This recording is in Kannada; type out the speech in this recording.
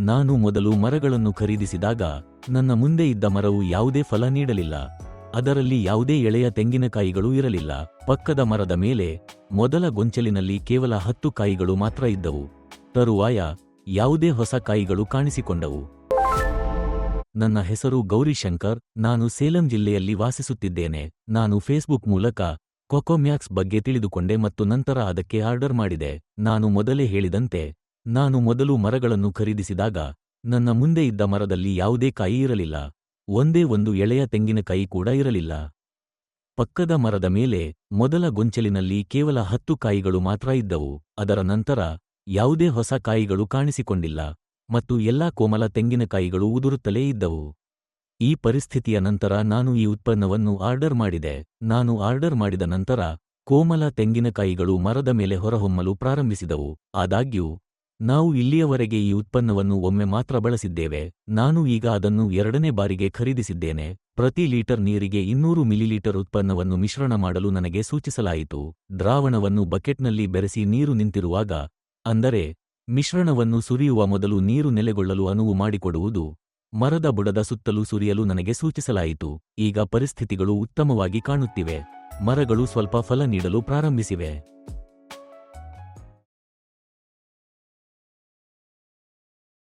ನಾನು ಮೊದಲು ಮರಗಳನ್ನು ಖರೀದಿಸಿದಾಗ ನನ್ನ ಮುಂದೆ ಇದ್ದ ಮರವು ಯಾವುದೇ ಫಲ ನೀಡಲಿಲ್ಲ. ಅದರಲ್ಲಿ ಯಾವುದೇ ಎಳೆಯ ತೆಂಗಿನಕಾಯಿಗಳೂ ಇರಲಿಲ್ಲ. ಪಕ್ಕದ ಮರದ ಮೇಲೆ ಮೊದಲ ಗೊಂಚಲಿನಲ್ಲಿ ಕೇವಲ 10 ಕಾಯಿಗಳು ಮಾತ್ರ ಇದ್ದವು. ತರುವಾಯ ಯಾವುದೇ ಹೊಸ ಕಾಯಿಗಳು ಕಾಣಿಸಿಕೊಂಡವು. ನನ್ನ ಹೆಸರು ಗೌರಿಶಂಕರ್. ನಾನು ಸೇಲಂ ಜಿಲ್ಲೆಯಲ್ಲಿ ವಾಸಿಸುತ್ತಿದ್ದೇನೆ. ನಾನು ಫೇಸ್ಬುಕ್ ಮೂಲಕ ಕೊಕೊಮ್ಯಾಕ್ಸ್ ಬಗ್ಗೆ ತಿಳಿದುಕೊಂಡೆ ಮತ್ತು ನಂತರ ಅದಕ್ಕೆ ಆರ್ಡರ್ ಮಾಡಿದೆ. ನಾನು ಮೊದಲೇ ಹೇಳಿದಂತೆ, ನಾನು ಮೊದಲು ಮರಗಳನ್ನು ಖರೀದಿಸಿದಾಗ ನನ್ನ ಮುಂದೆ ಇದ್ದ ಮರದಲ್ಲಿ ಯಾವುದೇ ಕಾಯಿ ಇರಲಿಲ್ಲ. ಒಂದೇ ಒಂದು ಎಳೆಯ ತೆಂಗಿನಕಾಯಿ ಕೂಡ ಇರಲಿಲ್ಲ. ಪಕ್ಕದ ಮರದ ಮೇಲೆ ಮೊದಲ ಗೊಂಚಲಿನಲ್ಲಿ ಕೇವಲ 10 ಕಾಯಿಗಳು ಮಾತ್ರ ಇದ್ದವು. ಅದರ ನಂತರ ಯಾವುದೇ ಹೊಸ ಕಾಯಿಗಳು ಕಾಣಿಸಿಕೊಂಡಿಲ್ಲ ಮತ್ತು ಎಲ್ಲಾ ಕೋಮಲ ತೆಂಗಿನಕಾಯಿಗಳು ಉದುರುತ್ತಲೇ ಇದ್ದವು. ಈ ಪರಿಸ್ಥಿತಿಯ ನಂತರ ನಾನು ಈ ಉತ್ಪನ್ನವನ್ನು ಆರ್ಡರ್ ಮಾಡಿದೆ. ನಾನು ಆರ್ಡರ್ ಮಾಡಿದ ನಂತರ ಕೋಮಲ ತೆಂಗಿನಕಾಯಿಗಳು ಮರದ ಮೇಲೆ ಹೊರಹೊಮ್ಮಲು ಪ್ರಾರಂಭಿಸಿದವು. ಆದಾಗ್ಯೂ ನಾವು ಇಲ್ಲಿಯವರೆಗೆ ಈ ಉತ್ಪನ್ನವನ್ನು ಒಮ್ಮೆ ಮಾತ್ರ ಬಳಸಿದ್ದೇವೆ. ನಾನು ಈಗ ಅದನ್ನು 2ನೇ ಬಾರಿಗೆ ಖರೀದಿಸಿದ್ದೇನೆ. ಪ್ರತಿ ಲೀಟರ್ ನೀರಿಗೆ 200 ಮಿಲಿಲೀಟರ್ ಉತ್ಪನ್ನವನ್ನು ಮಿಶ್ರಣ ಮಾಡಲು ನನಗೆ ಸೂಚಿಸಲಾಯಿತು. ದ್ರಾವಣವನ್ನು ಬಕೆಟ್ನಲ್ಲಿ ಬೆರೆಸಿ ನೀರು ನಿಂತಿರುವಾಗ, ಅಂದರೆ ಮಿಶ್ರಣವನ್ನು ಸುರಿಯುವ ಮೊದಲು ನೀರು ನೆಲೆಗೊಳ್ಳಲು ಅನುವು ಮಾಡಿಕೊಡುವುದು, ಮರದ ಬುಡದ ಸುತ್ತಲೂ ಸುರಿಯಲು ನನಗೆ ಸೂಚಿಸಲಾಯಿತು. ಈಗ ಪರಿಸ್ಥಿತಿಗಳು ಉತ್ತಮವಾಗಿ ಕಾಣುತ್ತಿವೆ. ಮರಗಳು ಸ್ವಲ್ಪ ಫಲ ನೀಡಲು ಪ್ರಾರಂಭಿಸಿವೆ.